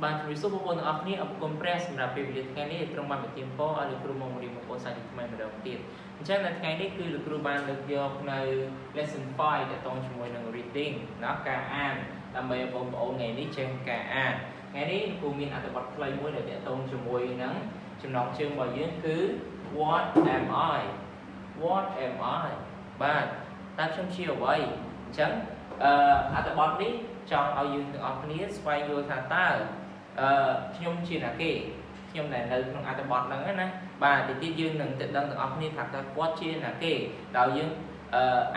បានជំរាបសួរបងប្អូនទាំងអស់គ្នាអរគុណព្រះសម្រាប់ពេលវេលាថ្ងៃនេះត្រង់បានប្រទានពរឲ្យលោកគ្រូមករៀនបងប្អូនសាជាថ្មីម្ដងទៀតអញ្ចឹងនៅថ្ងៃនេះគឺលោកគ្រូបានលើកយកនៅ lesson 5ដែលតងជាមួយនឹង reading ណាការអានដើម្បីឲ្យបងប្អូនថ្ងៃនេះចេះការអានថ្ងៃនេះលោកគ្រូមានអត្ថបទខ្លីមួយដែលតកតងជាមួយនឹងចំណងជើងរបស់យើងគឺ what am I បាទតើខ្ញុំជាអ្វីអញ្ចឹងអត្ថបទនេះចង់ឲ្យយើងទាំងអស់គ្នាស្វែងយល់ថាតើខ្ញុំជាណាគេខ្ញុំដែលនៅក្នុងអត្ថបទហ្នឹងណាបាទទីទៀតយើងនឹងទៅដឹងទាំងអស់គ្នាថាតើគាត់ជាណាគេដោយយើង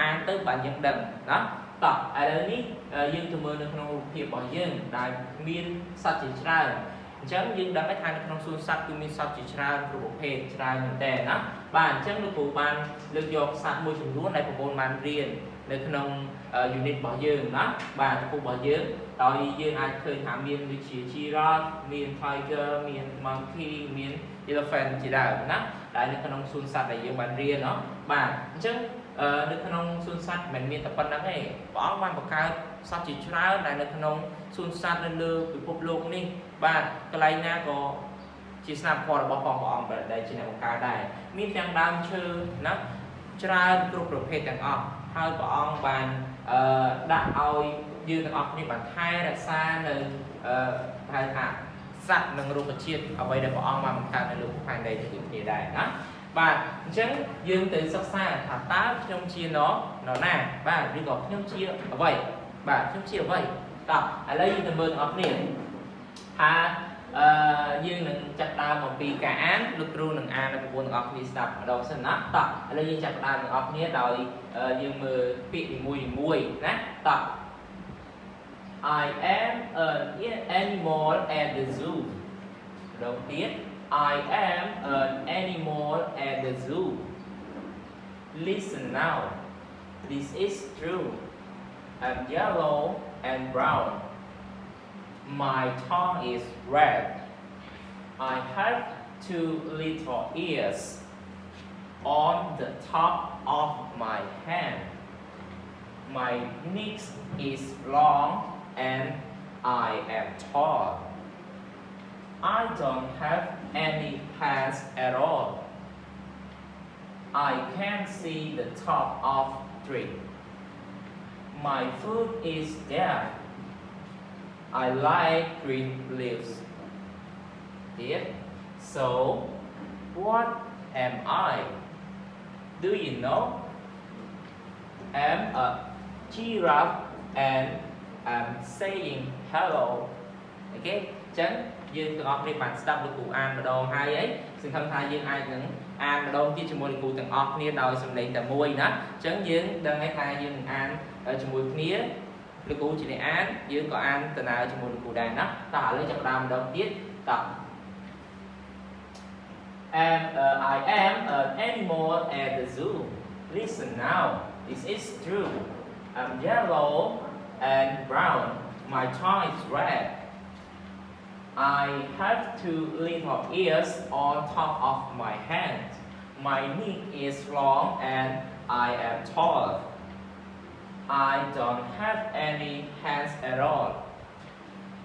អានទៅបានយើងដឹងណាតោះឥឡូវនេះយើងទៅមើលនៅក្នុងរូបភាពរបស់យើងដែលមានសត្វជាច្រើនអញ្ចឹងយើងដឹងថានៅក្នុងសួនសត្វគឺមានសត្វជាច្រើនគ្រប់ប្រភេទច្រើនមែនតើណាបាទអញ្ចឹងលោកគ្រូបានលើកយកសត្វមួយចំនួនដែលបងប្អូនបានរៀននៅក្នុង unit របស់យើងណាបាទចំពោះរបស់យើងដោយយើងអាចឃើញថាមានដូចជា giraffe មាន tiger មាន monkey មាន elephant ជាដើមណាដែលនៅក្នុងសួនសត្វដែលយើងបានរៀនណាបាទអញ្ចឹងនៅក្នុងសួនសត្វមិនមានតែប៉ុណ្្នឹងទេព្រះអង្គបានបង្កើតសត្វជាច្រើនដែលនៅក្នុងសួនសត្វនៅលើពិភពលោកនេះបាទកន្លែងណាក៏ជាស្នាដៃរបស់ព្រះអង្គដែលជាអ្នកបង្កើតដែរមានទាំងដើមឈើណាច្រើនគ្រប់ប្រភេទទាំងអស់ហើយព្រះអង្គបានដាក់ឲ្យយើងទាំងអស់គ្នាបានថែរក្សានៅហៅថាសត្វនិងរុក្ខជាតិអ្វីដែលព្រះអង្គបានបង្កើតនៅលើផែនដីនេះគ្នាដែរណាបាទអញ្ចឹងយើងទៅសិក្សាថាតើខ្ញុំជានរណាបាទឬក៏ខ្ញុំជាអ្វីបាទខ្ញុំជាអ្វីតោះឥឡូវយើងទៅមើលទាំងអស់គ្នាថាយើងនឹងចាត់ដើមអំពីការអានលោកគ្រូនឹងអានឲ្យបងប្អូនទាំងអស់គ្នាស្ដាប់ម្ដងសិនណាតោះឥឡូវយើងចាប់ផ្ដើមទាំងអស់គ្នាដោយយើងមើលពាក្យនីមួយៗណាតោះ I am an animal at the zoo ម្ដងទៀត I am an animal at the zoo Listen now This is true I'm yellow and brown My tongue is red. I have two little ears on the top of my hand. My neck is long and I am tall. I don't have any hands at all. I can see the top of the tree. My foot is there. I like green leaves. Here. So, what am I? Do you know? I'm a giraffe and I'm saying hello. Okay? ចឹងយើងទាំងអស់គ្នាបានស្ដាប់លោកគ្រូអានម្ដងហើយអីសង្ឃឹមថាយើងអាចនឹងអានម្ដងទៀតជាមួយលោកគ្រូទាំងអស់គ្នាដោយសំឡេងតែមួយណាអញ្ចឹងយើងដឹងហើយថាយើងនឹងអានជាមួយគ្នាលោកគ្រូជាអ្នកអានយើងក៏អានដំណើរជាមួយលោកគ្រូដែរណាតោះឥឡូវចាប់ផ្ដើមម្ដងទៀតតោះ I am an animal at the zoo Listen now This is true I'm yellow and brown My tongue is red I have two little ears on top of my hand My neck is long and I am tall I don't have any hands at all.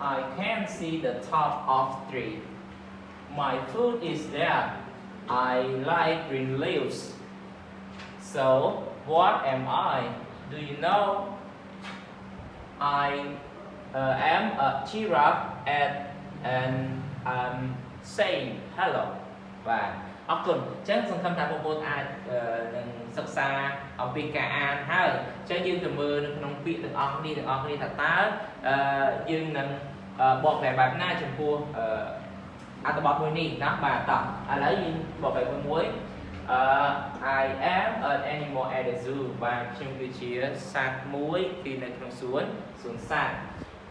I can see the top of the tree. My food is there. I like green leaves. So, what am I? Do you know? I am a giraffe and I'm saying hello. Và អរគុណអញ្ចឹងសង្ឃឹមថាបងប្អូនអាចនឹងសិក្សាអំពីការអានហើយអញ្ចឹងយើងទៅមើលនៅក្នុងពាក្យទាំងអស់គ្នាថាតើយើងនឹងបកប្រែបែបណាចំពោះអត្ថបទមួយនេះណាបាទតោះឥឡូវយើងបកប្រែមួយ I am an animal at the zoo បាទខ្ញុំគឺជាសត្វមួយទីនៅក្នុងសួនសត្វ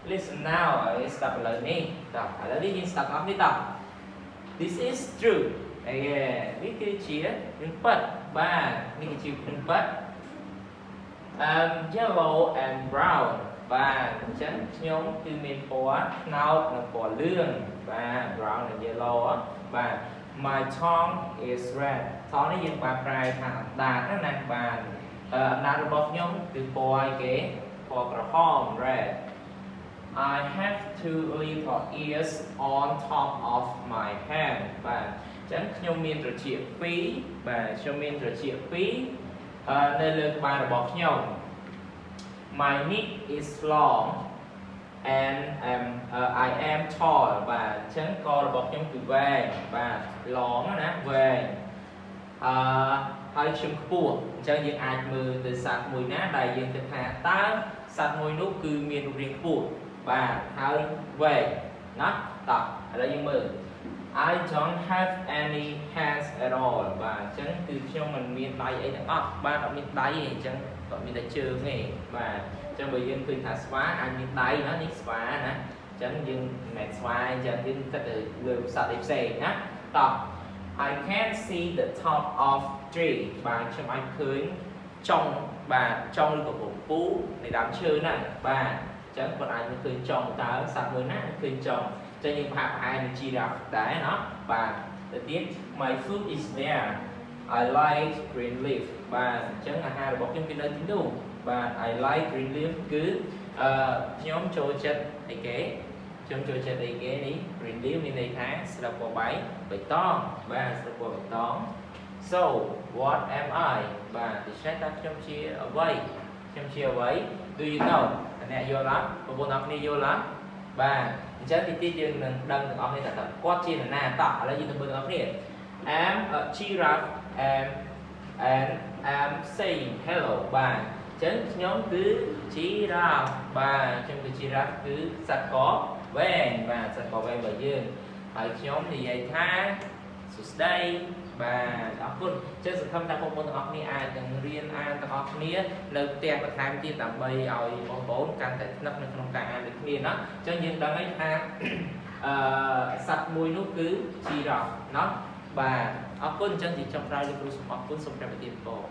Listen now ឲ្យស្ដាប់ឥឡូវនេះតោះឥឡូវនេះយើងស្ដាប់អស់នេះតោះ This is trueនេះគឺជារឿងពិតបាទនេះគឺជារឿងពិត yellow and brown បាទអញ្ចឹងខ្ញុំគឺមានពណ៌ត្នោតនិងពណ៌លឿងបាទ brown និង yellow បាទ My tongue is red ថតនេះយើងបានប្រែថាអណ្ដាតណាបាទអណ្ដាតរបស់ខ្ញុំគឺពណ៌អីគេពណ៌ក្រហម red I have two little ears on top of my head បាទអញ្ចឹងខ្ញុំមានត្រចៀកពីរបាទខ្ញុំមានត្រចៀកពីរនៅលើក្បាលរបស់ខ្ញុំ My neck is long and I am tall បាទអញ្ចឹងករបស់ខ្ញុំគឺវែងបាទ long ណាវែងហើយខ្ញុំខ្ពស់អញ្ចឹងយើងអាចមើលទៅសត្វមួយណាដែលយើងគិតថាតើសត្វមួយនោះគឺមានរូបរាងខ្ពស់បាទហើយវែងណាតោះឥឡូវយើងមើល I don't have any hands at all បាទអញ្ចឹងគឺខ្ញុំមិនមានដៃអីទាំងអស់បាទអត់មានដៃទេអញ្ចឹងក៏មានតែជើងទេបាទអញ្ចឹងបើយើងឃើញថាស្វាអាចមានដៃណានេះស្វាណាអញ្ចឹងយើងមិនមែនស្វាអញ្ចឹងយើងគិតទៅលើសត្វផ្សេងណាតោះ I can't see the top of tree បាទខ្ញុំអាចឃើញចុងបាទចុងឬក៏ពពូនៃដើមឈើហ្នឹងបាទអញ្ចឹងគាត់អាចឃើញចុងតើសត្វមួយណាឃើញចុងចឹងយើងប្រហែលនឹង giraffe ដែរណាបាទទៅទៀត My food is there I like green leaf បាទអញ្ចឹងអាហាររបស់ខ្ញុំគឺនៅទីនោះបាទ I like green leaf គឺខ្ញុំចូលចិត្តអីគេខ្ញុំចូលចិត្តអីគេនេះ green leaf មានន័យថាស្លឹកពណ៌បៃតងបាទស្លឹកពណ៌បៃតង So what am I បាទដូច្នេះតើខ្ញុំជាអ្វីខ្ញុំជាអ្វី Do you know អ្នកយល់អត់បងប្អូនអរគ្នាយល់អត់បាទអញ្ចឹងទីទៀតយើងនឹងដឹងទាំងអស់គ្នាថាគាត់ជានរណាតោះឥឡូវយើងទៅមើលទាំងអស់គ្នា I'm a giraffe and I'm saying hello បាទអញ្ចឹងខ្ញុំគឺ giraffe បាទខ្ញុំគឺ giraffe គឺសត្វកវែងបាទសត្វកវែងរបស់យើងហើយខ្ញុំនិយាយថាសួស្តីបាទអរគុណចឹងសង្ឃឹមថាបងប្អូនទាំងអស់គ្នាអាចនឹងរៀនអានទាំងអស់គ្នានៅផ្ទះបន្ថែមទៀតដើម្បីឲ្យបងប្អូនកាន់តែថ្នឹកនៅក្នុងការអានដូចគ្នាណាអញ្ចឹងយើងដឹងហើយថាសត្វមួយនោះគឺ giraffe ណាបាទអរគុណអញ្ចឹងជាចុងក្រោយលោកគ្រូសូមអរគុណសូមជម្រាបលាបង